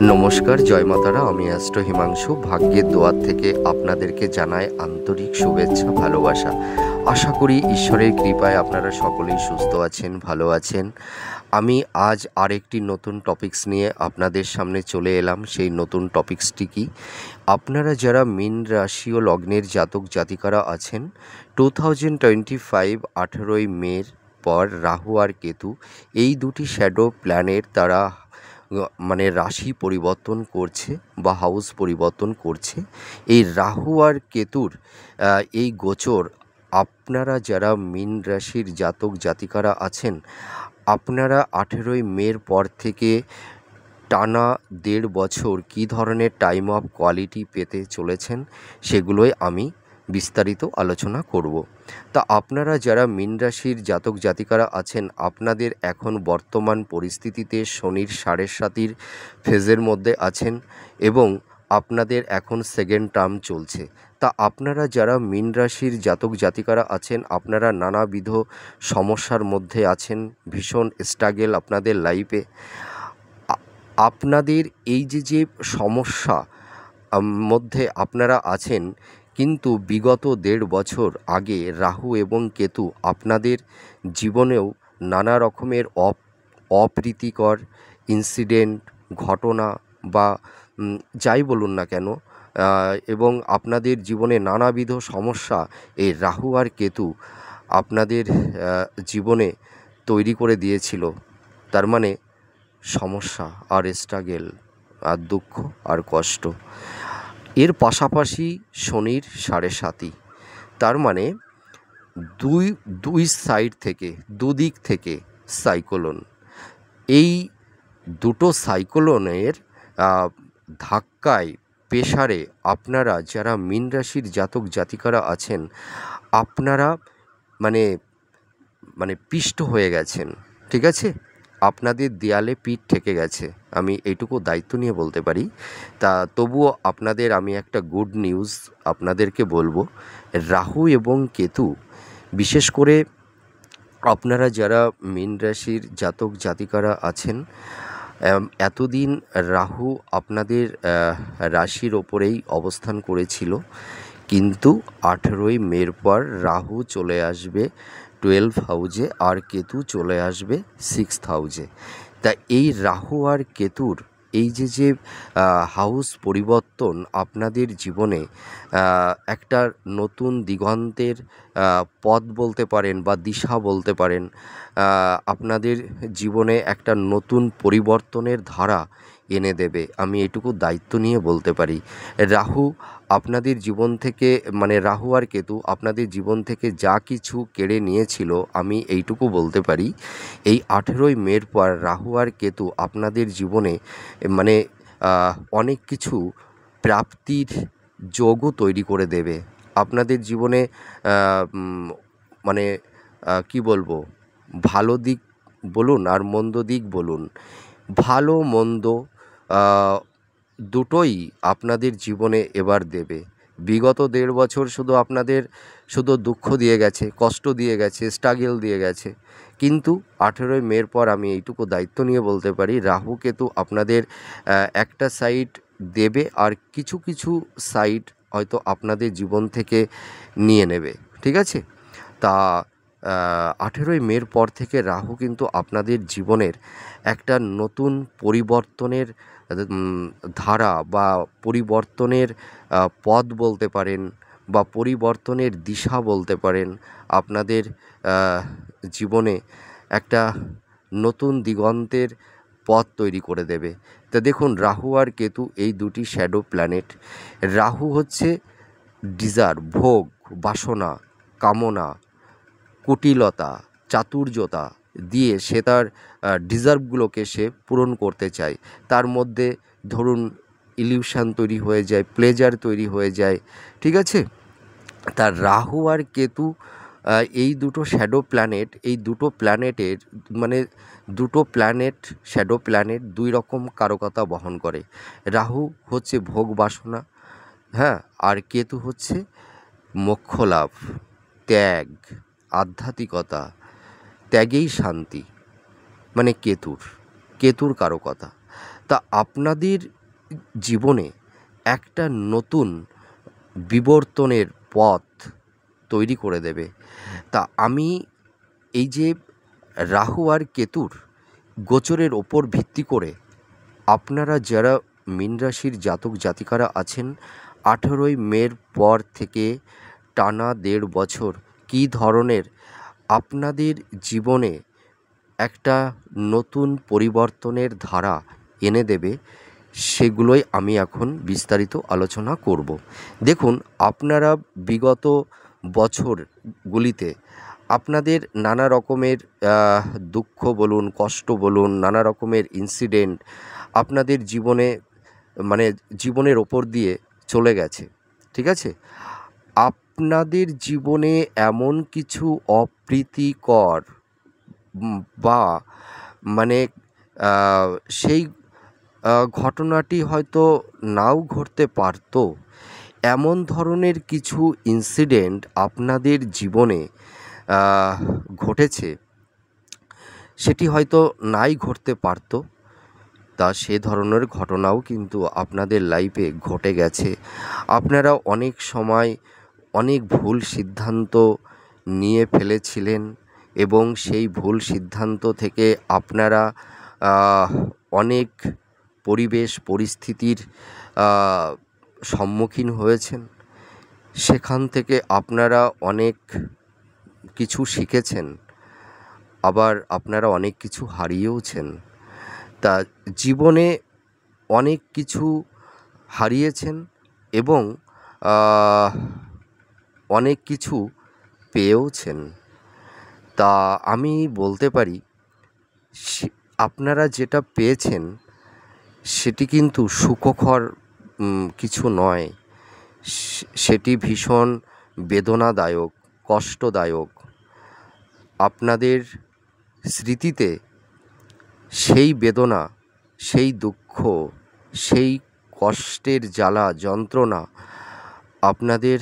নমস্কার, জয় মাতারা। আমি অ্যাস্ট্রো হিমাংশু ভাগ্যের দোয়ার থেকে আপনাদেরকে জানাই আন্তরিক শুভেচ্ছা, ভালোবাসা। আশা করি ঈশ্বরের কৃপায় আপনারা সকলেই সুস্থ আছেন, ভালো আছেন। আমি আজ আরেকটি নতুন টপিকস নিয়ে আপনাদের সামনে চলে এলাম। সেই নতুন টপিকসটি কি, আপনারা যারা মীন রাশি ও লগ্নের জাতক জাতিকারা আছেন, 2025 18ই মের পর রাহু আর কেতু এই দুটি শ্যাডো প্ল্যানেট তারা রাশি পরিবর্তন করছে বা হাউস পরিবর্তন করছে। এই রাহু আর কেতুর এই গোচর আপনারা যারা মীন রাশির জাতক জাতিকারা আছেন, আপনারা 18ই মের পর থেকে টানা 1.5 বছর কী ধরনের টাইম অফ কোয়ালিটি পেতে চলেছেন সেগুলোই আমি বিস্তারিত আলোচনা করব। তা আপনারা যারা মীন রাশির জাতক জাতিকারা আছেন, আপনাদের এখন বর্তমান পরিস্থিতিতে শনির 7.5 ফেজের মধ্যে আছেন এবং আপনাদের এখন সেকেন্ড টার্ম চলছে। তা আপনারা যারা মীন রাশির জাতক জাতিকারা আছেন, আপনারা নানাবিধ সমস্যার মধ্যে আছেন, ভীষণ স্ট্রাগল আপনাদের লাইফে। আপনাদের এই যে সমস্যা মধ্যে আপনারা আছেন, কিন্তু বিগত 1.5 বছর আগে রাহু এবং কেতু আপনাদের জীবনেও নানা রকমের অপ্রীতিকর ইনসিডেন্ট, ঘটনা বা যাই বলুন না কেন, এবং আপনাদের জীবনে নানাবিধ সমস্যা এই রাহু আর কেতু আপনাদের জীবনে তৈরি করে দিয়েছিল। তার মানে সমস্যা আর স্ট্রাগল আর দুঃখ আর কষ্ট। এর পাশাপাশি শনির 7.5, তার মানে দুই সাইড থেকে, দুদিক থেকে সাইক্লোন। এই দুটো সাইক্লোনের ধাক্কায়, প্রেসারে আপনারা যারা মীন রাশির জাতক জাতিকারা আছেন, আপনারা পিষ্ট হয়ে গেছেন। ঠিক আছে, আপনাদের দেয়ালে পিঠ ঠেকে গেছে, আমি এইটুকু দায়িত্ব নিয়ে বলতে পারি। তা তবুও আপনাদের আমি একটা গুড নিউজ আপনাদেরকে বলবো। রাহু এবং কেতু, বিশেষ করে আপনারা যারা মীন রাশির জাতক জাতিকারা আছেন, এতদিন রাহু আপনাদের রাশির ওপরেই অবস্থান করেছিল, কিন্তু 18ই মের পর রাহু চলে আসবে 12 হাউজে আর কেতু চলে আসবে 6th হাউজে। তা এই রাহু আর কেতুর এই যে হাউস পরিবর্তন আপনাদের জীবনে একটা নতুন দিগন্তের পথ বলতে পারেন বা দিশা বলতে পারেন, আপনাদের জীবনে একটা নতুন পরিবর্তনের ধারা এনে দেবে, আমি এটুকু দায়িত্ব নিয়ে বলতে পারি। রাহু আপনাদের জীবন থেকে, রাহু আর কেতু আপনাদের জীবন থেকে যা কিছু কেড়ে নিয়েছিল, আমি এইটুকু বলতে পারি, এই 18ই মের পর রাহু আর কেতু আপনাদের জীবনে অনেক কিছু প্রাপ্তির যোগও তৈরি করে দেবে আপনাদের জীবনে। কি বলবো, ভালো দিক বলুন আর মন্দ দিক বলুন, ভালো মন্দ দুটোই আপনাদের জীবনে এবার দেবে। বিগত 1.5 বছর আপনাদের শুধু দুঃখ দিয়ে গেছে, কষ্ট দিয়ে গেছে, স্ট্রাগল দিয়ে গেছে, কিন্তু 18ই মের পর আমি এইটুকু দায়িত্ব নিয়ে বলতে পারি, রাহু কেতু আপনাদের একটা সাইড দেবে আর কিছু কিছু সাইড হয়তো আপনাদের জীবন থেকে নিয়ে নেবে। ঠিক আছে, তা 18ই মের পর থেকে রাহু কিন্তু আপনাদের জীবনের একটা নতুন পরিবর্তনের ধারা বা পরিবর্তনের পথ বলতে পারেন বা পরিবর্তনের দিশা বলতে পারেন, আপনাদের জীবনে একটা নতুন দিগন্তের পথ তৈরি করে দেবে। তা দেখুন, রাহু আর কেতু এই দুটি শ্যাডো প্ল্যানেট। রাহু হচ্ছে ডিজার, ভোগ, বাসনা, কামনা, কুটিলতা, চাতুর্যতা দিয়ে সে তার ডিজার্ভগুলোকে সে পূরণ করতে চায়। তার মধ্যে ধরুন ইলিউশন তৈরি হয়ে যায়, প্লেজার তৈরি হয়ে যায়। ঠিক আছে, তার রাহু আর কেতু এই দুটো শ্যাডো প্ল্যানেট, এই দুটো প্ল্যানেটের দুটো প্ল্যানেট, শ্যাডো প্ল্যানেট দুই রকম কারকতা বহন করে। রাহু হচ্ছে ভোগ বাসনা, হ্যাঁ, আর কেতু হচ্ছে মোক্ষ লাভ, ত্যাগ, আধ্যাত্মিকতা, ত্যাগেই শান্তি, কেতুর কারকতা। তা আপনাদের জীবনে একটা নতুন বিবর্তনের পথ তৈরি করে দেবে। তা আমি এই যে রাহু আর কেতুর গোচরের ওপর ভিত্তি করে আপনারা যারা মীন রাশির জাতক জাতিকারা আছেন 18ই মের পর থেকে টানা 1.5 বছর কী ধরনের আপনাদের জীবনে একটা নতুন পরিবর্তনের ধারা এনে দেবে, সেগুলোই আমি এখন বিস্তারিত আলোচনা করব। দেখুন, আপনারা বিগত বছরগুলিতে আপনাদের নানা রকমের দুঃখ বলুন, কষ্ট বলুন, নানা রকমের ইনসিডেন্ট আপনাদের জীবনে মানে জীবনের ওপর দিয়ে চলে গেছে, ঠিক আছে? আপনাদের জীবনে এমন কিছু অপ্রীতিকর বা মানে সেই ঘটনাটি হয়তো নাও ঘটতে পারতো, এমন ধরনের কিছু ইনসিডেন্ট আপনাদের জীবনে ঘটেছে, সেটি হয়তো নাই ঘটতে পারতো। তা সে ধরনের ঘটনাও কিন্তু আপনাদের লাইফে ঘটে গেছে। আপনারা অনেক সময় অনেক ভুল সিদ্ধান্ত নিয়ে ফেলেছিলেন এবং সেই ভুল সিদ্ধান্ত থেকে আপনারা অনেক পরিবেশ পরিস্থিতির সম্মুখীন হয়েছেন। সেখান থেকে আপনারা অনেক কিছু শিখেছেন, আবার আপনারা অনেক কিছু হারিয়েওছেন। তা জীবনে অনেক কিছু হারিয়েছেন এবং অনেক কিছু পেয়েওছেন। তা আমি বলতে পারি আপনারা যেটা পেয়েছেন সেটি কিন্তু সুখকর কিছু নয়, সেটি ভীষণ বেদনাদায়ক, কষ্টদায়ক। আপনাদের স্মৃতিতে সেই বেদনা, সেই দুঃখ, সেই কষ্টের জ্বালা যন্ত্রণা আপনাদের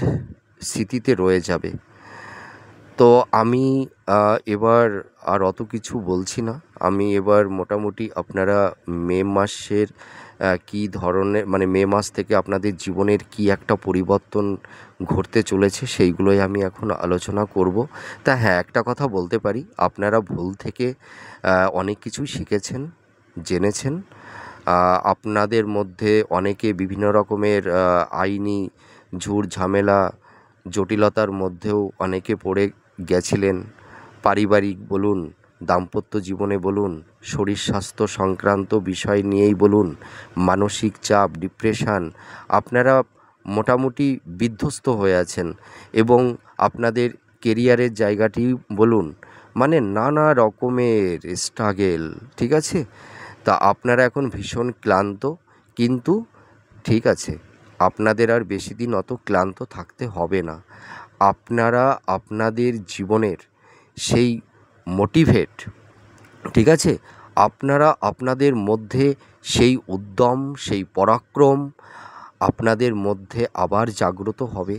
স্মৃতিতে রয়ে যাবে। তো আমি এবার আর অত কিছু বলছি না। আমি এবার মোটামুটি আপনারা মে মাসের কী ধরনের মে মাস থেকে আপনাদের জীবনের কী একটা পরিবর্তন ঘটতে চলেছে সেইগুলোই আমি এখন আলোচনা করব। তা হ্যাঁ, একটা কথা বলতে পারি, আপনারা ভুল থেকে অনেক কিছুই শিখেছেন, জেনেছেন। আপনাদের মধ্যে অনেকে বিভিন্ন রকমের আইনি ঝুট ঝামেলা জটিলতার মধ্যেও অনেকে পড়ে গেছিলেন। পারিবারিক বলুন, দাম্পত্য জীবনে বলুন, শরীর স্বাস্থ্য সংক্রান্ত বিষয় নিয়েই বলুন, মানসিক চাপ, ডিপ্রেশন, আপনারা মোটামুটি বিধ্বস্ত হয়ে আছেন এবং আপনাদের কেরিয়ারের জায়গাটি বলুন, নানা রকমের স্ট্রাগেল, ঠিক আছে? তা আপনারা এখন ভীষণ ক্লান্ত, কিন্তু ঠিক আছে, আপনাদের আর বেশি দিন অত ক্লান্ত থাকতে হবে না। আপনারা আপনাদের জীবনের সেই মোটিভেট, ঠিক আছে, আপনারা আপনাদের মধ্যে সেই উদ্যম, সেই পরাক্রম আপনাদের মধ্যে আবার জাগ্রত হবে।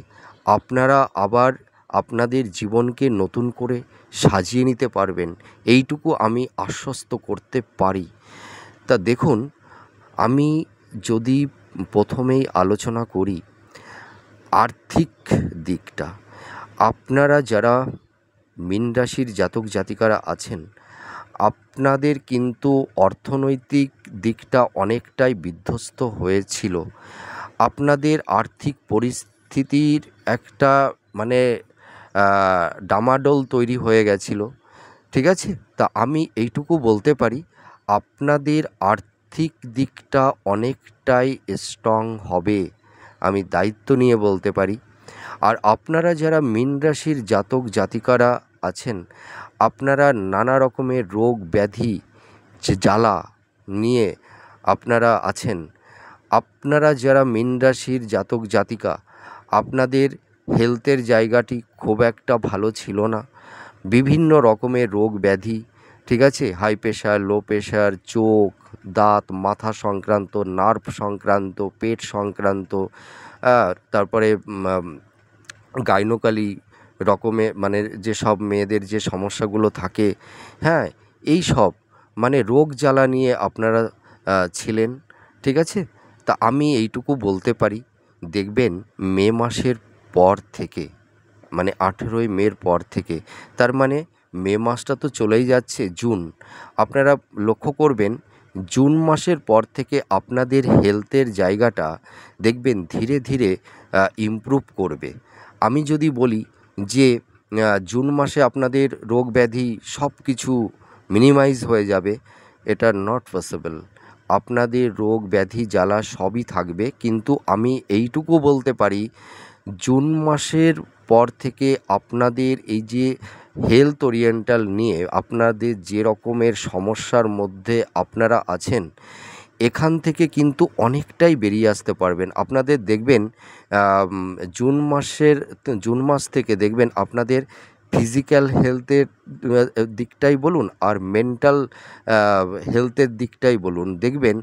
আপনারা আবার আপনাদের জীবনকে নতুন করে সাজিয়ে নিতে পারবেন, এইটুকু আমি আশ্বস্ত করতে পারি। তা দেখুন, আমি যদি প্রথমেই আলোচনা করি আর্থিক দিকটা, আপনারা যারা মীন রাশির জাতক জাতিকারা আছেন, আপনাদের কিন্তু অর্থনৈতিক দিকটা অনেকটাই বিধ্বস্ত হয়েছিল। আপনাদের আর্থিক পরিস্থিতির একটা ডামাডোল তৈরি হয়ে গেছিল, ঠিক আছে? তা আমি এইটুকু বলতে পারি, আপনাদের আর্থিক দিকটা অনেকটাই স্ট্রং হবে, আমি দায়িত্ব নিয়ে বলতে পারি। আর আপনারা যারা মীন রাশির জাতক জাতিকারা আছেন, আপনারা নানা রকমের রোগ ব্যাধি যে জ্বালা নিয়ে আপনারা আছেন, আপনারা যারা মীন রাশির জাতক জাতিকা, আপনাদের হেলথের জায়গাটি খুব একটা ভালো ছিল না। বিভিন্ন রকমের রোগ ব্যাধি, ঠিক আছে, হাই প্রেশার, লো প্রেশার, চোখ, দাঁত, মাথা সংক্রান্ত, নার্ভ সংক্রান্ত, পেট সংক্রান্ত, তারপরে গাইনোকালি রকমের যেসব মেয়েদের যে সমস্যাগুলো থাকে, হ্যাঁ, এই সব রোগ জ্বালা নিয়ে আপনারা ছিলেন, ঠিক আছে? তা আমি এইটুকু বলতে পারি, দেখবেন মে মাসের পর থেকে, মানে 18ই মের পর থেকে, তার মানে মে মাসটা তো চলেই যাচ্ছে, জুন। আপনারা লক্ষ্য করবেন জুন মাসের পর থেকে আপনাদের হেলথের জায়গাটা দেখবেন ধীরে ধীরে ইমপ্রুভ করবে। আমি যদি বলি যে জুন মাসে আপনাদের রোগ ব্যাধি সব কিছু মিনিমাইজ হয়ে যাবে, এটা নট পসিবল। আপনাদের রোগ ব্যাধি জ্বালা সবই থাকবে, কিন্তু আমি এইটুকু বলতে পারি জুন মাসের পর থেকে আপনাদের এই যে হেলথ ওরিয়েন্টাল নিয়ে আপনাদের যে রকমের সমস্যার মধ্যে আপনারা আছেন, এখান থেকে কিন্তু অনেকটাই বেরিয়ে আসতে পারবেন। আপনাদের দেখবেন জুন মাস থেকে দেখবেন আপনাদের ফিজিক্যাল হেলথের দিকটাই বলুন আর মেন্টাল হেলথের দিকটাই বলুন, দেখবেন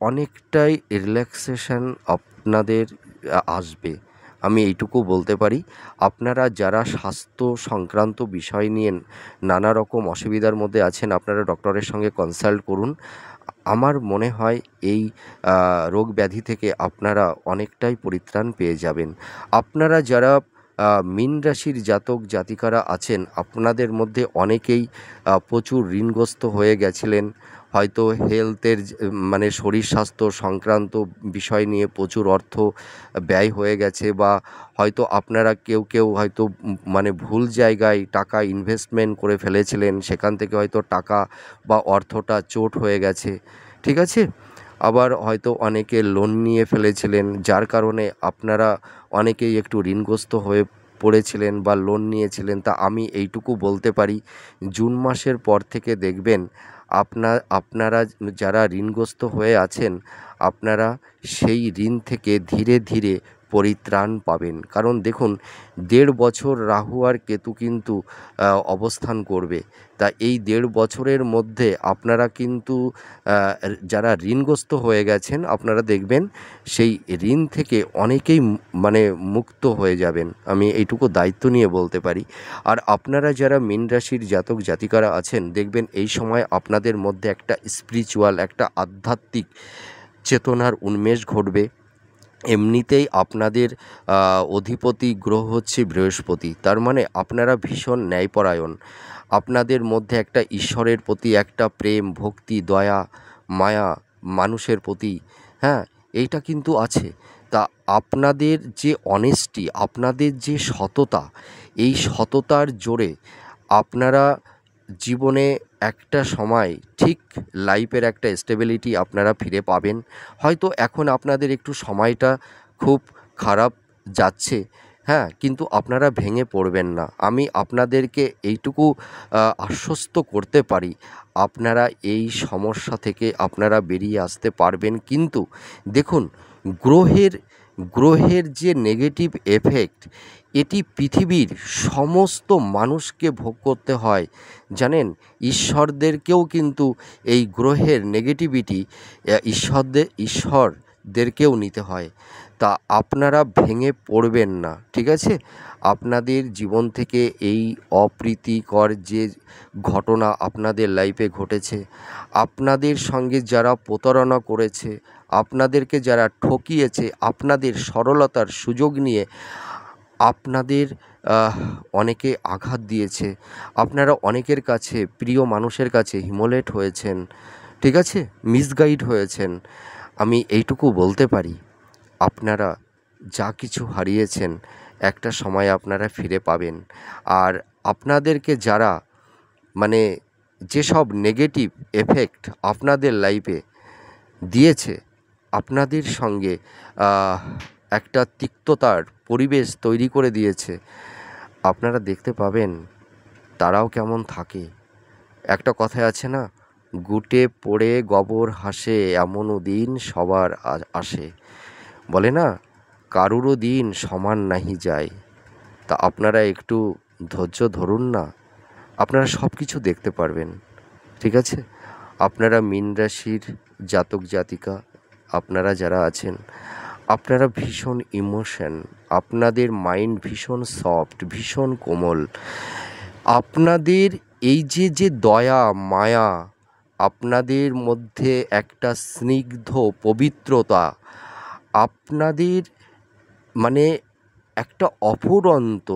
অনেকটাই রিল্যাক্সেশন আপনাদের আসবে। আমি এইটুকু বলতে পারি, আপনারা যারা স্বাস্থ্য সংক্রান্ত বিষয় নিয়ে নানা রকম অসুবিধার মধ্যে আছেন, আপনারা ডক্টরের সঙ্গে কনসাল্ট করুন। আমার মনে হয় এই রোগ ব্যাধি থেকে আপনারা অনেকটাই পরিত্রাণ পেয়ে যাবেন। আপনারা যারা মীন রাশির জাতক জাতিকারা আছেন, আপনাদের মধ্যে অনেকেই প্রচুর ঋণগ্রস্ত হয়ে গেছিলেন, হয়তো হেলথের মানে শরীর স্বাস্থ্য সংক্রান্ত বিষয় নিয়ে প্রচুর অর্থ ব্যয় হয়ে গেছে, বা হয়তো আপনারা কেউ কেউ হয়তো মানে ভুল জায়গায় টাকা ইনভেস্টমেন্ট করে ফেলেছিলেন, সেখান থেকে হয়তো টাকা বা অর্থটা চোট হয়ে গেছে, ঠিক আছে? আবার হয়তো অনেকে লোন নিয়ে ফেলেছিলেন, যার কারণে আপনারা অনেকেই একটু ঋণগ্রস্ত হয়ে পড়েছিলেন বা লোন নিয়েছিলেন। তা আমি এইটুকু বলতে পারি, জুন মাসের পর থেকে দেখবেন আপনারা যারা ঋণগ্রস্ত হয়ে আছেন, আপনারা সেই ঋণ থেকে ধীরে ধীরে পরিত্রাণ পাবেন। কারণ দেখুন 1.5 বছর রাহু আর কেতু কিন্তু অবস্থান করবে। তা এই 1.5 বছরের মধ্যে আপনারা কিন্তু যারা ঋণগ্রস্ত হয়ে গেছেন, আপনারা দেখবেন সেই ঋণ থেকে অনেকেই মানে মুক্ত হয়ে যাবেন। আমি এইটুকু দায়িত্ব নিয়ে বলতে পারি। আর আপনারা যারা মীন রাশির জাতক জাতিকারা আছেন, দেখবেন এই সময় আপনাদের মধ্যে একটা স্পিরিচুয়াল, একটা আধ্যাত্মিক চেতনার উন্মেষ ঘটবে। এমনিতেই আপনাদের অধিপতি গ্রহ হচ্ছে বৃহস্পতি, তার মানে আপনারা ভীষণ ন্যায়পরায়ণ। আপনাদের মধ্যে একটা ঈশ্বরের প্রতি একটা প্রেম, ভক্তি, দয়া, মায়া মানুষের প্রতি, হ্যাঁ, এইটা কিন্তু আছে। তা আপনাদের যে অনেস্টি, আপনাদের যে সততা, এই সততার জোরে আপনারা জীবনে একটা সময় ঠিক লাইফের একটা স্টেবিলিটি আপনারা ফিরে পাবেন। হয়তো এখন আপনাদের একটু সময়টা খুব খারাপ যাচ্ছে, হ্যাঁ, কিন্তু আপনারা ভেঙে পড়বেন না। আমি আপনাদেরকে এইটুকু আশ্বস্ত করতে পারি, আপনারা এই সমস্যা থেকে আপনারা বেরিয়ে আসতে পারবেন। কিন্তু দেখুন, গ্রহের গ্রহের যে নেগেটিভ এফেক্ট, এটি পৃথিবীর সমস্ত মানুষকে ভোগ করতে হয়, জানেন? ঈশ্বরদেরকেও কিন্তু এই গ্রহের নেগেটিভিটি ঈশ্বরদেরকেও নিতে হয়। তা আপনারা ভেঙে পড়বেন না, ঠিক আছে? আপনাদের জীবন থেকে এই অপ্রীতিকর যে ঘটনা আপনাদের লাইফে ঘটেছে, আপনাদের সঙ্গে যারা প্রতারণা করেছে, আপনাদেরকে যারা ঠকিয়েছে, আপনাদের সরলতার সুযোগ নিয়ে আপনাদের অনেকে আঘাত দিয়েছে, আপনারা অনেকের কাছে, প্রিয় মানুষের কাছে হিমোলেট হয়েছেন, ঠিক আছে? মিসগাইড হয়েছেন। আমি এইটুকু বলতে পারি, আপনারা যা কিছু হারিয়েছেন একটা সময় আপনারা ফিরে পাবেন। আর আপনাদেরকে যারা মানে যেসব নেগেটিভ এফেক্ট আপনাদের লাইফে দিয়েছে, আপনাদের সঙ্গে একটা তিক্ততার পরিবেশ তৈরি করে দিয়েছে, আপনারা দেখতে পাবেন তারাও কেমন থাকে। একটা কথায় আছে না, গুটে পড়ে গোবর হাসে এমনও দিন সবার আসে, বলে না, কারুরও দিন সমান নাহি যায়। তা আপনারা একটু ধৈর্য ধরুন না, আপনারা সব কিছু দেখতে পারবেন, ঠিক আছে? আপনারা মীন রাশির জাতক জাতিকা, আপনারা যারা আছেন, আপনারা ভীষণ ইমোশন, আপনাদের মাইন্ড ভীষণ সফট, ভীষণ কোমল। আপনাদের এই যে দয়া, মায়া, আপনাদের মধ্যে একটা স্নিগ্ধ পবিত্রতা, আপনাদের মানে একটা অফুরন্ত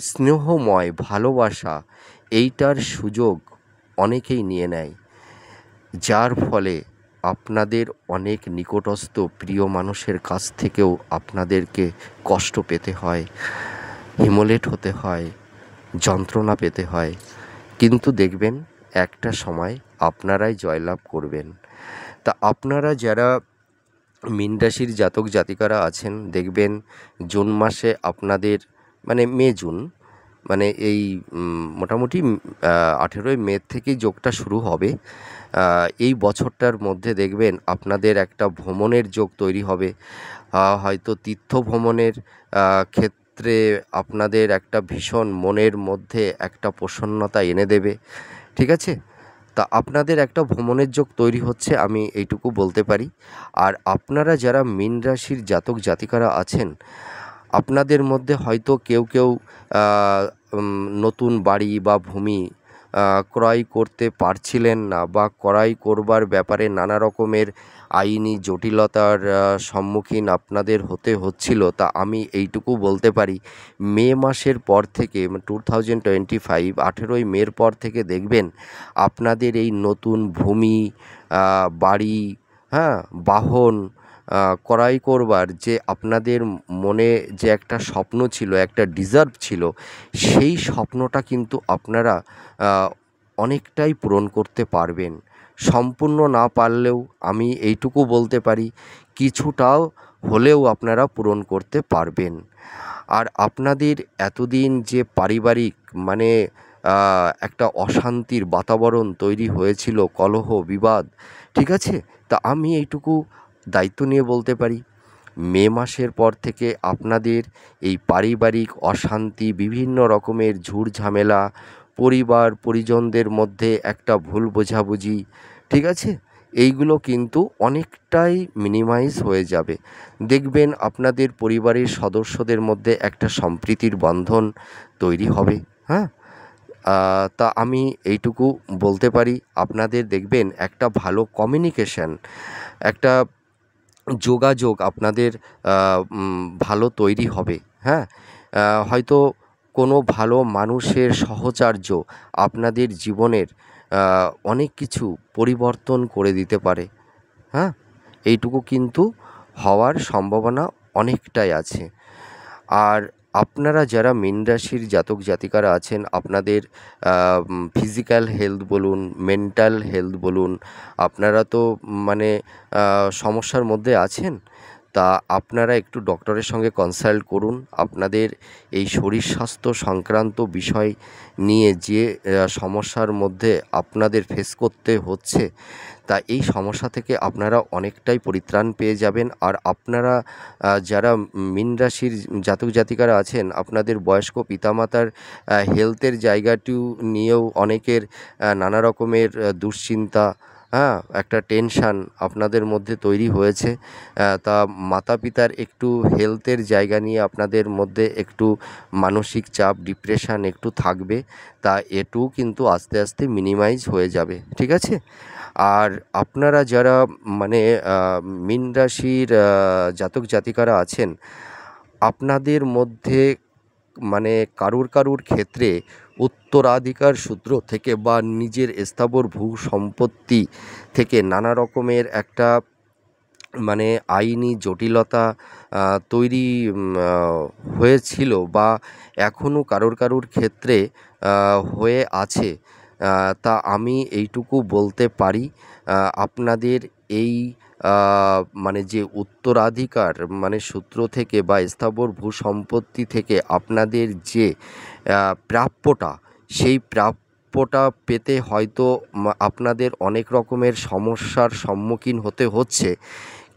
স্নেহময় ভালোবাসা, এইটার সুযোগ অনেকেই নিয়ে নেয়, যার ফলে আপনাদের অনেক নিকটস্থ প্রিয় মানুষের কাছ থেকেও আপনাদেরকে কষ্ট পেতে হয়, হিমোলেট হতে হয়, যন্ত্রণা পেতে হয়। কিন্তু দেখবেন একটা সময় আপনারাই জয়লাভ করবেন। তা আপনারা যারা মীন রাশির জাতক জাতিকারা আছেন, দেখবেন জুন মাসে আপনাদের মানে মে জুন মানে এই মোটামুটি 18ই মে থেকেই যোগটা শুরু হবে। এই বছরটার মধ্যে দেখবেন আপনাদের একটা ভ্রমণের যোগ তৈরি হবে। হয়তো তীর্থ ভ্রমণের ক্ষেত্রে আপনাদের একটা ভীষণ মনের মধ্যে একটা প্রসন্নতা এনে দেবে, ঠিক আছে? তা আপনাদের একটা ভ্রমণের যোগ তৈরি হচ্ছে, আমি এইটুকু বলতে পারি। আর আপনারা যারা মীন রাশির জাতক জাতিকারা আছেন, আপনাদের মধ্যে হয়তো কেউ কেউ নতুন বাড়ি বা ভূমি ক্রয় করতে পারছিলেন না, বা ক্রয় করবার ব্যাপারে নানা রকমের আইনি জটিলতার সম্মুখীন আপনাদের হতে হচ্ছিল। তা আমি এইটুকু বলতে পারি, মে মাসের পর থেকে 2025 18ই মের পর থেকে দেখবেন আপনাদের এই নতুন ভূমি, বাড়ি, হ্যাঁ, বাহন ক্রয় করবার যে আপনাদের মনে যে একটা স্বপ্ন ছিল, একটা ডিজার্ভ ছিল, সেই স্বপ্নটা কিন্তু আপনারা অনেকটাই পূরণ করতে পারবেন। সম্পূর্ণ না পারলেও আমি এইটুকু বলতে পারি, কিছুটাও হলেও আপনারা পূরণ করতে পারবেন। আর আপনাদের এতদিন যে পারিবারিক মানে একটা অশান্তির বাতাবরণ তৈরি হয়েছিল, কলহ বিবাদ, ঠিক আছে? তা আমি এইটুকু দায়িত্ব নিয়ে বলতে পারি, মে মাসের পর থেকে আপনাদের এই পারিবারিক অশান্তি, বিভিন্ন রকমের ঝুটঝামেলা, পরিবার পরিজনদের মধ্যে একটা ভুল বোঝাবুঝি, ঠিক আছে, এইগুলো কিন্তু অনেকটাই মিনিমাইজ হয়ে যাবে। দেখবেন আপনাদের পরিবারের সদস্যদের মধ্যে একটা সম্প্রীতির বন্ধন তৈরি হবে। হ্যাঁ, তা আমি এইটুকু বলতে পারি, আপনাদের দেখবেন একটা ভালো কমিউনিকেশন, একটা যোগাযোগ আপনাদের ভালো তৈরি হবে। হ্যাঁ, হয়তো কোনো ভালো মানুষের সাহচর্য আপনাদের জীবনের অনেক কিছু পরিবর্তন করে দিতে পারে। হ্যাঁ, এইটুকু কিন্তু হওয়ার সম্ভাবনা অনেকটাই আছে। আর আপনারা যারা মীন রাশির জাতক জাতিকারা আছেন, আপনাদের ফিজিক্যাল হেলথ বলুন, মেন্টাল হেলথ বলুন, আপনারা তো মানে সমস্যার মধ্যে আছেন। তা আপনারা একটু ডক্টরের সঙ্গে কনসাল্ট করুন। আপনাদের এই শরীর স্বাস্থ্য সংক্রান্ত বিষয় নিয়ে যে সমস্যার মধ্যে আপনাদের ফেস করতে হচ্ছে, তা এই সমস্যা থেকে আপনারা অনেকটাই পরিত্রাণ পেয়ে যাবেন। আর আপনারা যারা মীন রাশির জাতক জাতিকারা আছেন, আপনাদের বয়স্ক পিতামাতার হেলথের জায়গাটিও নিয়েও অনেকের নানা রকমের দুশ্চিন্তা, হ্যাঁ, একটা টেনশান আপনাদের মধ্যে তৈরি হয়েছে। তা মাতা পিতার একটু হেলথের জায়গা নিয়ে আপনাদের মধ্যে একটু মানসিক চাপ, ডিপ্রেশন একটু থাকবে। তা এটুও কিন্তু আস্তে আস্তে মিনিমাইজ হয়ে যাবে, ঠিক আছে? আর আপনারা যারা মানে মীন রাশির জাতক জাতিকারা আছেন, আপনাদের মধ্যে মানে কারুর ক্ষেত্রে উত্তরাধিকার সূত্র থেকে বা নিজের স্থাবর ভূ সম্পত্তি থেকে নানা রকমের একটা মানে আইনি জটিলতা তৈরি হয়েছিল, বা এখনও কারুর ক্ষেত্রে হয়ে আছে। তা আমি এইটুকু বলতে পারি, আপনাদের এই মানে যে উত্তরাধিকার মানে সূত্র থেকে বা স্থাবর ভূসম্পত্তি থেকে আপনাদের যে প্রাপ্যটা, সেই প্রাপ্যটা পেতে হয়তো আপনাদের অনেক রকমের সমস্যার সম্মুখীন হতে হচ্ছে।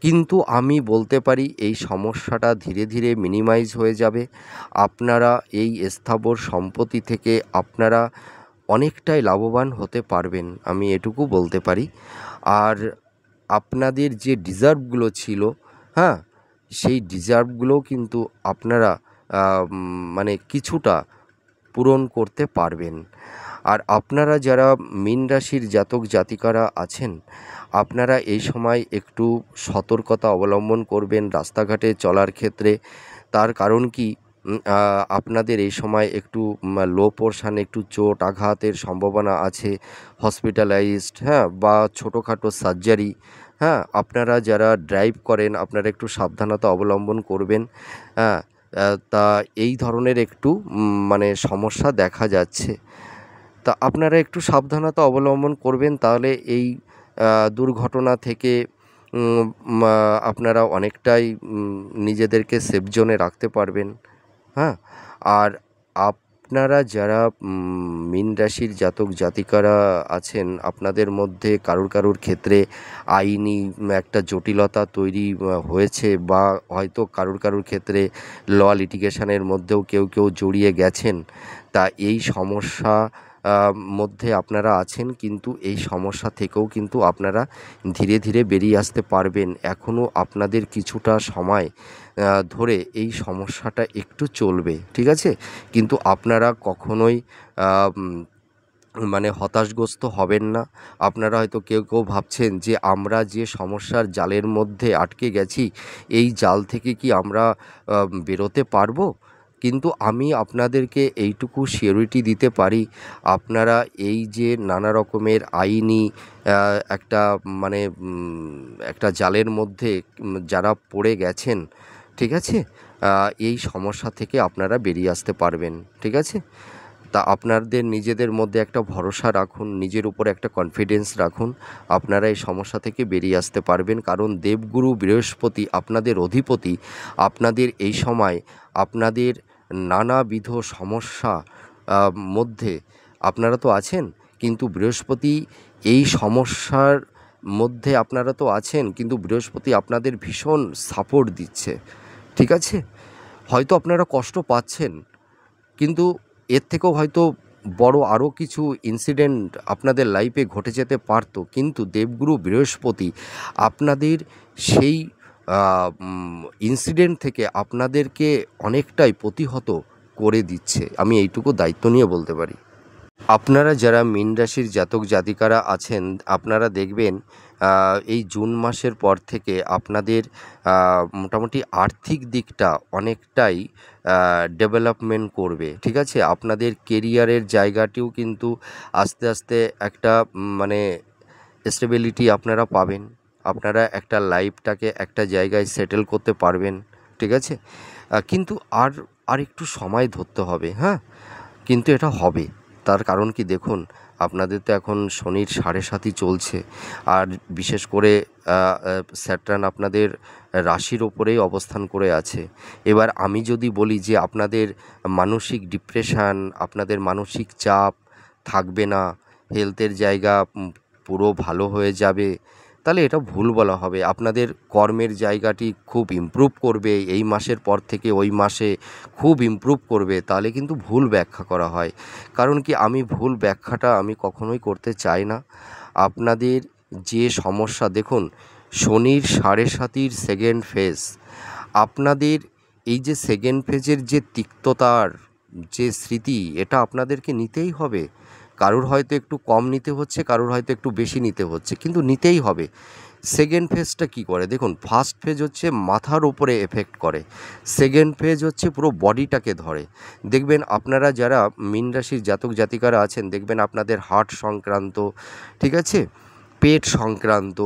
কিন্তু আমি বলতে পারি এই সমস্যাটা ধীরে ধীরে মিনিমাইজ হয়ে যাবে। আপনারা এই স্থাবর সম্পত্তি থেকে আপনারা অনেকটাই লাভবান হতে পারবেন, আমি এটুকু বলতে পারি। আর আপনাদের যে ডিজার্ভগুলো ছিল, হ্যাঁ, সেই ডিজার্ভগুলোও কিন্তু আপনারা মানে কিছুটা পূরণ করতে পারবেন। আর আপনারা যারা মীন রাশির জাতক জাতিকারা আছেন, আপনারা এই সময় একটু সতর্কতা অবলম্বন করবেন রাস্তাঘাটে চলার ক্ষেত্রে। তার কারণ কি, আপনাদের এই সময় একটু লো পোরশন, একটু চোট আঘাতের সম্ভাবনা আছে, হসপিটালাইজড, হ্যাঁ, বা ছোটোখাটো সার্জারি। হ্যাঁ, আপনারা যারা ড্রাইভ করেন আপনারা একটু সাবধানতা অবলম্বন করবেন। হ্যাঁ, তা এই ধরনের একটু মানে সমস্যা দেখা যাচ্ছে। তা আপনারা একটু সাবধানতা অবলম্বন করবেন, তাহলে এই দুর্ঘটনা থেকে উম, আপনারা অনেকটাই নিজেদেরকে সেফ জোনে রাখতে পারবেন। হ্যাঁ, আর আপনারা যারা মীন রাশির জাতক জাতিকারা আছেন, আপনাদের মধ্যে কারুর কারুর ক্ষেত্রে আইনি একটা জটিলতা তৈরি হয়েছে, বা হয়তো কারুর কারুর ক্ষেত্রে লিটিগেশনের মধ্যেও কেউ কেউ জড়িয়ে গেছেন। তা এই সমস্যা মধ্যে আপনারা আছেন, কিন্তু এই সমস্যা থেকেও কিন্তু আপনারা ধীরে ধীরে বেরিয়ে আসতে পারবেন। এখনও আপনাদের কিছুটা সময় ধরে এই সমস্যাটা একটু চলবে, ঠিক আছে? কিন্তু আপনারা কখনোই মানে হতাশগ্রস্ত হবেন না। আপনারা হয়তো কেউ কেউ ভাবছেন যে আমরা যে সমস্যার জালের মধ্যে আটকে গেছি, এই জাল থেকে কি আমরা বেরোতে পারবো? কিন্তু আমি আপনাদেরকে এইটুকু সিওরিটি দিতে পারি, আপনারা এই যে নানা রকমের আইনি একটা মানে একটা জালের মধ্যে যারা পড়ে গেছেন, ঠিক আছে, এই সমস্যা থেকে আপনারা বেরিয়ে আসতে পারবেন, ঠিক আছে? তা আপনাদের নিজেদের মধ্যে একটা ভরসা রাখুন, নিজের উপর একটা কনফিডেন্স রাখুন, আপনারা এই সমস্যা থেকে বেরিয়ে আসতে পারবেন। কারণ দেবগুরু বৃহস্পতি আপনাদের অধিপতি, আপনাদের এই সময় আপনাদের নানাবিধ সমস্যা মধ্যে আপনারা তো আছেন, কিন্তু বৃহস্পতি এই সমস্যার মধ্যে আপনারা তো আছেন, কিন্তু বৃহস্পতি আপনাদের ভীষণ সাপোর্ট দিচ্ছে, ঠিক আছে? হয়তো আপনারা কষ্ট পাচ্ছেন, কিন্তু এর থেকেও হয়তো বড় আরও কিছু ইনসিডেন্ট আপনাদের লাইফে ঘটে যেতে পারতো, কিন্তু দেবগুরু বৃহস্পতি আপনাদের সেই ইনসিডেন্ট থেকে আপনাদেরকে অনেকটাই প্রতিহত করে দিচ্ছে, আমি এইটুকু দায়িত্ব নিয়ে বলতে পারি। আপনারা যারা মীন রাশির জাতক জাতিকারা আছেন, আপনারা দেখবেন এই জুন মাসের পর থেকে আপনাদের মোটামুটি আর্থিক দিকটা অনেকটাই ডেভেলপমেন্ট করবে, ঠিক আছে? আপনাদের কেরিয়ারের জায়গাটিও কিন্তু আস্তে আস্তে একটা মানে স্টেবিলিটি আপনারা পাবেন। আপনারা একটা লাইফটাকে একটা জায়গায় সেটেল করতে পারবেন, ঠিক আছে? কিন্তু আর একটু সময় ধরতে হবে, হ্যাঁ, কিন্তু এটা হবে। তার কারণ কি, দেখুন, আপনাদের তো এখন শনির 7.5ই চলছে, আর বিশেষ করে স্যাটার্ন আপনাদের রাশির ওপরেই অবস্থান করে আছে। এবার আমি যদি বলি যে আপনাদের মানসিক ডিপ্রেশন, আপনাদের মানসিক চাপ থাকবে না, হেলথের জায়গা পুরো ভালো হয়ে যাবে, তাহলে এটা ভুল বলা হবে। আপনাদের কর্মের জায়গাটি খুব ইমপ্রুভ করবে, এই মাসের পর থেকে ওই মাসে খুব ইমপ্রুভ করবে, তাহলে কিন্তু ভুল ব্যাখ্যা করা হয়। কারণ কি, আমি ভুল ব্যাখ্যাটা আমি কখনোই করতে চাই না। আপনাদের যে সমস্যা, দেখুন, শনির 7.5-র সেকেন্ড ফেজ, আপনাদের এই যে সেকেন্ড ফেজের যে তিক্ততার যে স্মৃতি, এটা আপনাদেরকে নিতেই হবে। কারুর হয়তো একটু কম নিতে হচ্ছে, কারুর হয়তো একটু বেশি নিতে হচ্ছে, কিন্তু নিতেই হবে। সেকেন্ড ফেজটা কী করে, দেখুন, ফার্স্ট ফেজ হচ্ছে মাথার উপরে এফেক্ট করে, সেকেন্ড ফেজ হচ্ছে পুরো বডিটাকে ধরে। দেখবেন আপনারা যারা মীন রাশির জাতক জাতিকারা আছেন, দেখবেন আপনাদের হার্ট সংক্রান্ত, ঠিক আছে, পেট সংক্রান্ত,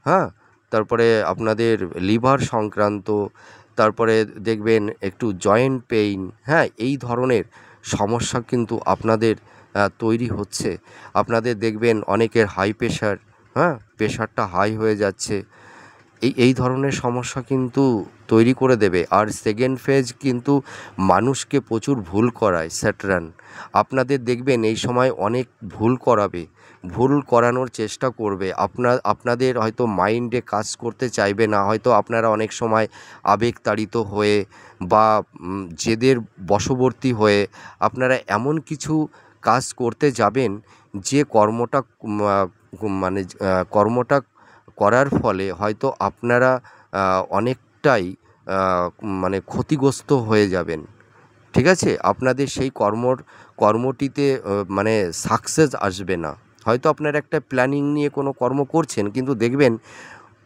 হ্যাঁ, তারপরে আপনাদের লিভার সংক্রান্ত, তারপরে দেখবেন একটু জয়েন্ট পেইন, হ্যাঁ, এই ধরনের সমস্যা কিন্তু আপনাদের তৈরি হচ্ছে। আপনাদের দেখবেন অনেকের হাই প্রেশার, হ্যাঁ, প্রেশারটা হাই হয়ে যাচ্ছে, এই ধরনের সমস্যা কিন্তু তৈরি করে দেবে। আর সেকেন্ড ফেজ কিন্তু মানুষকে প্রচুর ভুল করায় স্যাটার্ন। আপনাদের দেখবেন এই সময় অনেক ভুল করাবে, ভুল করানোর চেষ্টা করবে। আপনাদের হয়তো মাইন্ডে কাজ করতে চাইবে না, হয়তো আপনারা অনেক সময় আবেগতাড়িত হয়ে বা জেদের বশবর্তী হয়ে আপনারা এমন কিছু কাজ করতে যাবেন যে কর্মটা করার ফলে হয়তো আপনারা অনেকটাই মানে ক্ষতিগ্রস্ত হয়ে যাবেন, ঠিক আছে? আপনাদের সেই কর্মটিতে মানে সাকসেস আসবে না। হয়তো আপনারা একটা প্ল্যানিং নিয়ে কোনো কর্ম করছেন, কিন্তু দেখবেন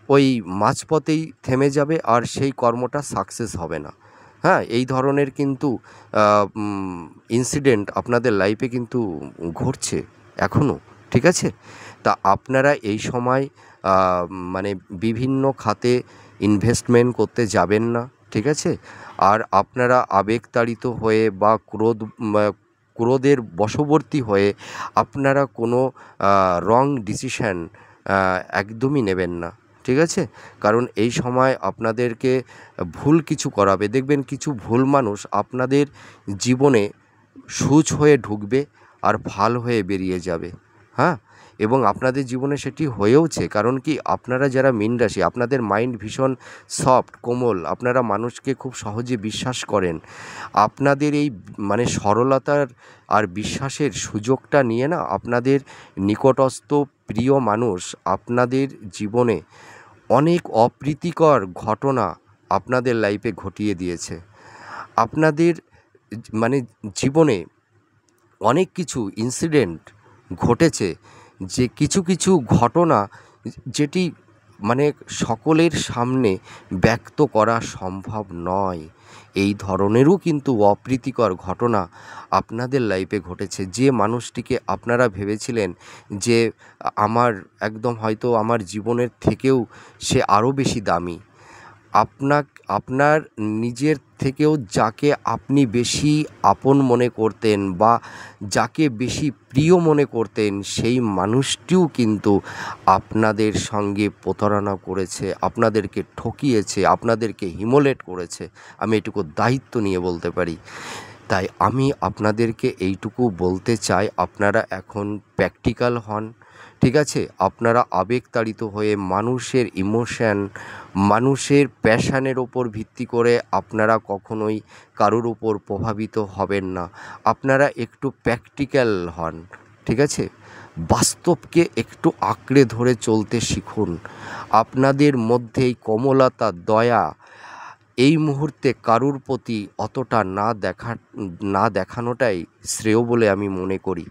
ওই মাঝপথেই থেমে যাবে আর সেই কর্মটা সাকসেস হবে না। হ্যাঁ? এই ধরনের কিন্তু আ উম ইনসিডেন্ট আপনাদের লাইফে কিন্তু ঘটছে এখনও। ঠিক আছে? তা আপনারা এই সময় আ মানে বিভিন্ন খাতে ইনভেস্টমেন্ট করতে যাবেন না। ঠিক আছে? আর আপনারা আবেগতাড়িত হয়ে বা ক্রোধের বশবর্তী হয়ে আপনারা কোনো রং ডিসিশন একদমই নেবেন না। ঠিক আছে? কারণ এই সময় আপনাদেরকে ভুল কিছু করাবে। দেখবেন কিছু ভুল মানুষ আপনাদের জীবনে সূঁচ হয়ে ঢুকবে আর ফাল হয়ে বেরিয়ে যাবে। হ্যাঁ? এবং আপনাদের জীবনে সেটি হয়েওছে। কারণ কি, আপনারা যারা মীন রাশি, আপনাদের মাইন্ড ভীষণ সফট, কোমল। আপনারা মানুষকে খুব সহজে বিশ্বাস করেন। আপনাদের এই মানে সরলতার আর বিশ্বাসের সুযোগটা নিয়ে না, আপনাদের নিকটস্থ প্রিয় মানুষ আপনাদের জীবনে অনেক অপ্রীতিকর ঘটনা আপনাদের লাইফে ঘটিয়ে দিয়েছে। আপনাদের মানে জীবনে অনেক কিছু ইনসিডেন্ট ঘটেছে, যে কিছু কিছু ঘটনা যেটি মানে সকলের সামনে ব্যক্ত করা সম্ভব নয়। এই ধরনেরও কিন্তু অপ্রীতিকর ঘটনা আপনাদের লাইফে ঘটেছে। যে মানুষটিকে আপনারা ভেবেছিলেন যে আমার একদম হয়তো আমার জীবনের থেকেও সে আরও বেশি দামি, আপনার নিজের থেকেও যাকে আপনি বেশি আপন মনে করতেন বা যাকে বেশি প্রিয় মনে করতেন, সেই মানুষটিও কিন্তু আপনাদের সঙ্গে প্রতারণা করেছে, আপনাদেরকে ঠকিয়েছে, আপনাদেরকে হিমোলেট করেছে। আমি এটুকু দায়িত্ব নিয়ে বলতে পারি। তাই আমি আপনাদেরকে এইটুকু বলতে চাই, আপনারা এখন প্র্যাকটিক্যাল হন। ঠিক আছে? আপনারা আবেগতাড়িত হয়ে মানুষের ইমোশন, মানুষের প্যাশানের ওপর ভিত্তি করে আপনারা কখনোই কারোর উপর প্রভাবিত হবেন না। আপনারা একটু প্র্যাকটিক্যাল হন। ঠিক আছে? বাস্তবকে একটু আঁকড়ে ধরে চলতে শিখুন। আপনাদের মধ্যে এই কোমলতা, দয়া এই মুহূর্তে কারুর প্রতি অতটা না দেখানোটাই শ্রেয় বলে আমি মনে করি।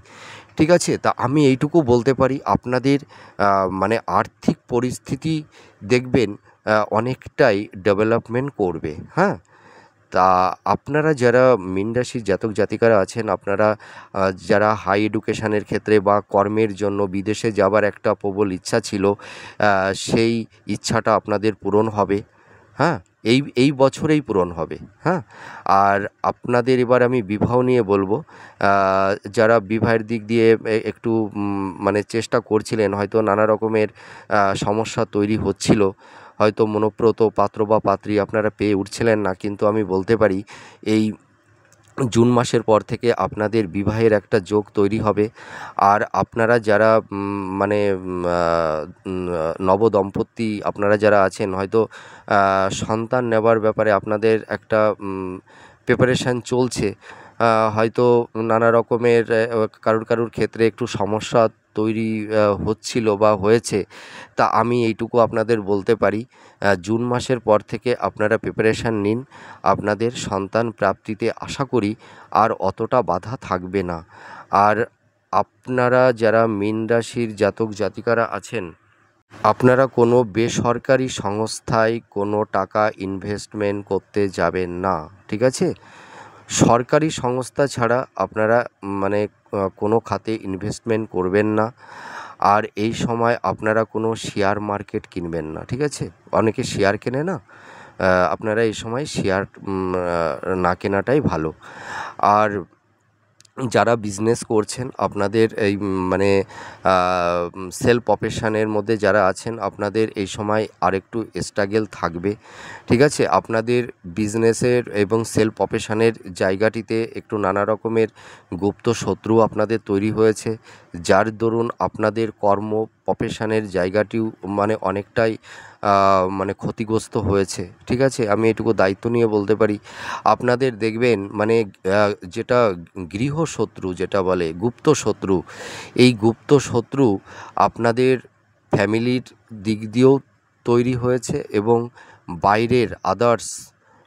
ঠিক আছে? তা আমি এইটুকু বলতে পারি, আপনাদের মানে আর্থিক পরিস্থিতি দেখবেন অনেকটাই ডেভেলপমেন্ট করবে। হ্যাঁ? তা আপনারা যারা মীন রাশির জাতক জাতিকারা আছেন, আপনারা যারা হাই এডুকেশনের ক্ষেত্রে বা কর্মের জন্য বিদেশে যাবার একটা প্রবল ইচ্ছা ছিল, সেই ইচ্ছাটা আপনাদের পূরণ হবে। হ্যাঁ? এই বছরেই পূরণ হবে। হ্যাঁ? আর আপনাদের এবার আমি বিবাহ নিয়ে বলব। যারা বিবাহের দিক দিয়ে একটু মানে চেষ্টা করছিলেন, হয়তো নানা রকমের সমস্যা তৈরি হচ্ছিল, হয়তো মনঃপ্রত পাত্র বা পাত্রী আপনারা পেয়ে উঠছিলেন না, কিন্তু আমি বলতে পারি এই জুন মাসের পর থেকে আপনাদের বিবাহের একটা যোগ তৈরি হবে। আর আপনারা যারা মানে নবদম্পতি আপনারা যারা আছেন, হয়তো সন্তান নেবার ব্যাপারে আপনাদের একটা প্রিপারেশান চলছে। হয়তো নানা রকমের কারুর ক্ষেত্রে একটু সমস্যা তৈরি হচ্ছিল বা হয়েছে। তা আমি এইটুকু আপনাদের বলতে পারি, জুন মাসের পর থেকে আপনারা প্রিপারেশান নিন। আপনাদের সন্তান প্রাপ্তিতে আশা করি আর অতটা বাধা থাকবে না। আর আপনারা যারা মীন রাশির জাতক জাতিকারা আছেন, আপনারা কোনো বেসরকারি সংস্থায় কোনো টাকা ইনভেস্টমেন্ট করতে যাবেন না। ঠিক আছে? সরকারি সংস্থা ছাড়া আপনারা মানে কোনো খাতে ইনভেস্টমেন্ট করবেন না। আর এই সময় আপনারা কোনো শেয়ার মার্কেট কিনবেন না। ঠিক আছে? অনেকে শেয়ার কেনে না? আপনারা এই সময় শেয়ার না কেনাটাই ভালো। আর যারা বিজনেস করছেন, আপনাদের এই মানে সেলফ প্রফেশনের মধ্যে যারা আছেন, আপনাদের এই সময় আরেকটু স্ট্রাগল থাকবে। ঠিক আছে? আপনাদের বিজনেসের এবং সেলফ প্রফেশনের জায়গাটিতে একটু নানা রকমের গুপ্ত শত্রু আপনাদের তৈরি হয়েছে, যার দরুন আপনাদের কর্ম প্রফেশনের জায়গাটিও মানে অনেকটাই মানে ক্ষতিগ্রস্ত হয়েছে। ঠিক আছে? আমি এটুকু দায়িত্ব নিয়ে বলতে পারি। আপনাদের দেখবেন মানে যেটা গৃহশত্রু যেটা বলে গুপ্ত শত্রু, এই গুপ্ত শত্রু আপনাদের ফ্যামিলির দিক দিয়েও তৈরি হয়েছে এবং বাইরের আদার্স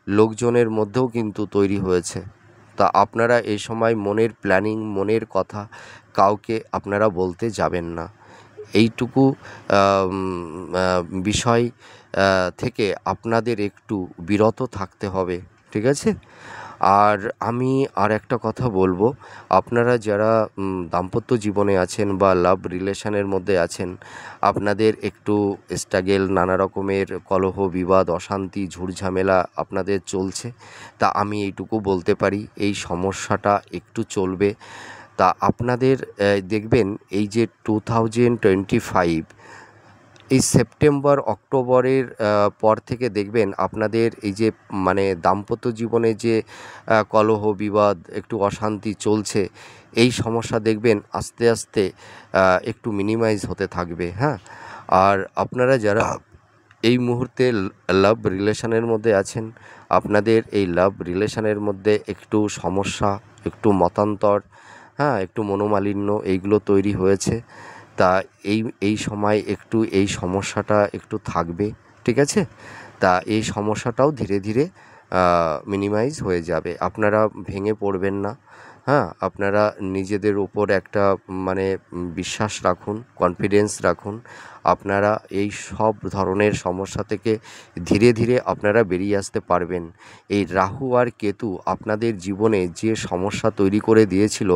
লোকজনের মধ্যেও কিন্তু তৈরি হয়েছে। তা আপনারা এই সময় মনের প্ল্যানিং, মনের কথা কাউকে আপনারা বলতে যাবেন না। এইটুকু আম আ বিষয় থেকে আপনাদের একটু বিরত থাকতে হবে, ঠিক আছে? আর আমি আরেকটা কথা বলবো, আপনারা যারা দাম্পত্য জীবনে আছেন বা লাভ রিলেশনের মধ্যে আছেন, আপনাদের একটু স্ট্রাগেল, নানা রকমের কলহ, বিবাদ, অশান্তি, ঝুটঝামেলা আপনাদের চলছে। তা আমি এইটুকু বলতে পারি, এই সমস্যাটা একটু চলবে। তা আপনাদের দেখবেন এই যে 2025 এই সেপ্টেম্বর অক্টোবরের পর থেকে দেখবেন আপনাদের এই যে মানে দাম্পত্য জীবনে যে কলহ, বিবাদ, একটু অশান্তি চলছে, এই সমস্যা দেখবেন আস্তে আস্তে একটু মিনিমাইজ হতে থাকবে, হ্যাঁ? আর আপনারা যারা এই মুহূর্তে লাভ রিলেশনের মধ্যে আছেন, আপনাদের এই লাভ রিলেশনের মধ্যে একটু সমস্যা, একটু মতান্তর, হ্যাঁ, একটু মনোমালিন্য এইগুলো তৈরি হয়েছে। তা এই সময় একটু এই সমস্যাটা একটু থাকবে, ঠিক আছে? তা এই সমস্যাটাও ধীরে ধীরে মিনিমাইজ হয়ে যাবে। আপনারা ভেঙে পড়বেন না, হ্যাঁ? আপনারা নিজেদের উপর একটা মানে বিশ্বাস রাখুন, কনফিডেন্স রাখুন। আপনারা এই সব ধরনের সমস্যা থেকে ধীরে ধীরে আপনারা বেরিয়ে আসতে পারবেন। এই রাহু আর কেতু আপনাদের জীবনে যে সমস্যা তৈরি করে দিয়েছিল,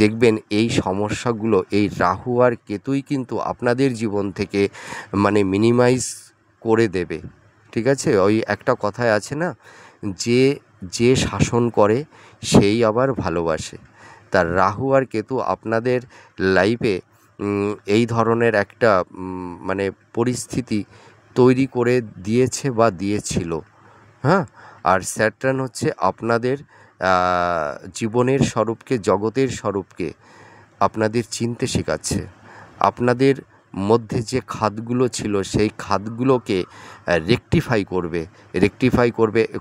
দেখবেন এই সমস্যাগুলো এই রাহু আর কেতুই কিন্তু আপনাদের জীবন থেকে মানে মিনিমাইজ করে দেবে, ঠিক আছে? ওই একটা কথায় আছে না, যে যে শাসন করে সেই আবার ভালোবাসে। তা রাহু আর কেতু আপনাদের লাইফে এই ধরনের একটা মানে পরিস্থিতি তৈরি করে দিয়েছে বা দিয়েছিল, হ্যাঁ? আর স্যাটার্ন হচ্ছে আপনাদের জীবনের স্বরূপকে, জগতের স্বরূপকে আপনাদের চিনতে শেখাচ্ছে। আপনাদের মধ্যে যে খাতগুলো ছিল সেই খাতগুলোকে রেকটিফাই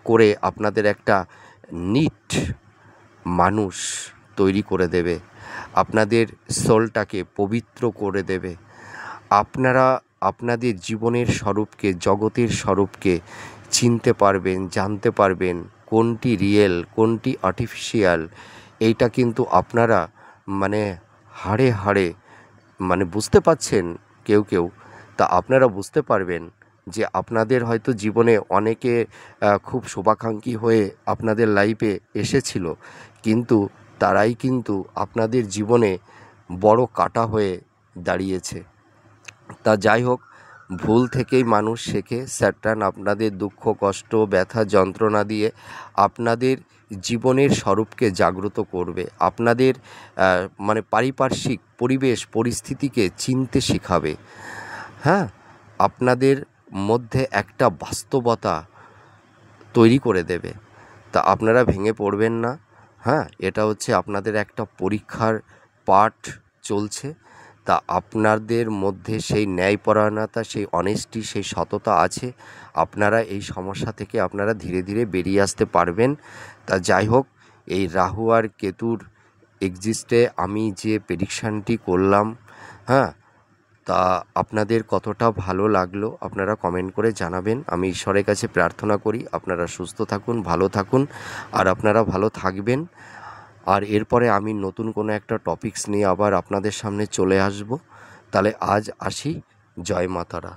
করে আপনাদের একটা নিট মানুষ তৈরি করে দেবে। আপনাদের সোলটাকে পবিত্র করে দেবে। আপনারা আপনাদের জীবনের স্বরূপকে, জগতের স্বরূপকে চিনতে পারবেন, জানতে পারবেন কোনটি রিয়েল, কোনটি আর্টিফিশিয়াল। এইটা কিন্তু আপনারা মানে হাড়ে হাড়ে মানে বুঝতে পারছেন কেউ কেউ। তা আপনারা বুঝতে পারবেন যে আপনাদের হয়তো জীবনে অনেকে খুব শুভাকাঙ্ক্ষী হয়ে আপনাদের লাইফে এসেছিল, কিন্তু তারাই কিন্তু আপনাদের জীবনে বড় কাঁটা হয়ে দাঁড়িয়েছে। তা যাই হোক, ভুল থেকেই মানুষ শেখে। স্যাটার্ন আপনাদের দুঃখ, কষ্ট, ব্যথা, যন্ত্রণা দিয়ে আপনাদের জীবনের স্বরূপকে জাগ্রত করবে। আপনাদের মানে পারিপার্শ্বিক পরিবেশ পরিস্থিতিকে চিনতে শেখাবে, হ্যাঁ? আপনাদের মধ্যে একটা বাস্তবতা তৈরি করে দেবে। তা আপনারা ভেঙে পড়বেন না, হ্যাঁ? এটা হচ্ছে আপনাদের একটা পরীক্ষার পাঠ চলছে। তা আপনাদের মধ্যে সেই ন্যায়পরায়ণতা, সেই অনেস্টি, সেই সততা আছে। আপনারা এই সমস্যা থেকে আপনারা ধীরে ধীরে বেরিয়ে আসতে পারবেন। তা যাই হোক, এই রাহু আর কেতুর এক্সিস্টে আমি যে প্রেডিকশানটি করলাম, হ্যাঁ, তা আপনাদের কতটা ভালো লাগলো আপনারা কমেন্ট করে জানাবেন। আমি ঈশ্বরের কাছে প্রার্থনা করি আপনারা সুস্থ থাকুন, ভালো থাকুন, আর আপনারা ভালো থাকবেন। আর এরপরে আমি নতুন কোনো একটা টপিকস নিয়ে আবার আপনাদের সামনে চলে আসব। তাহলে আজ আসি। জয় মা তারা।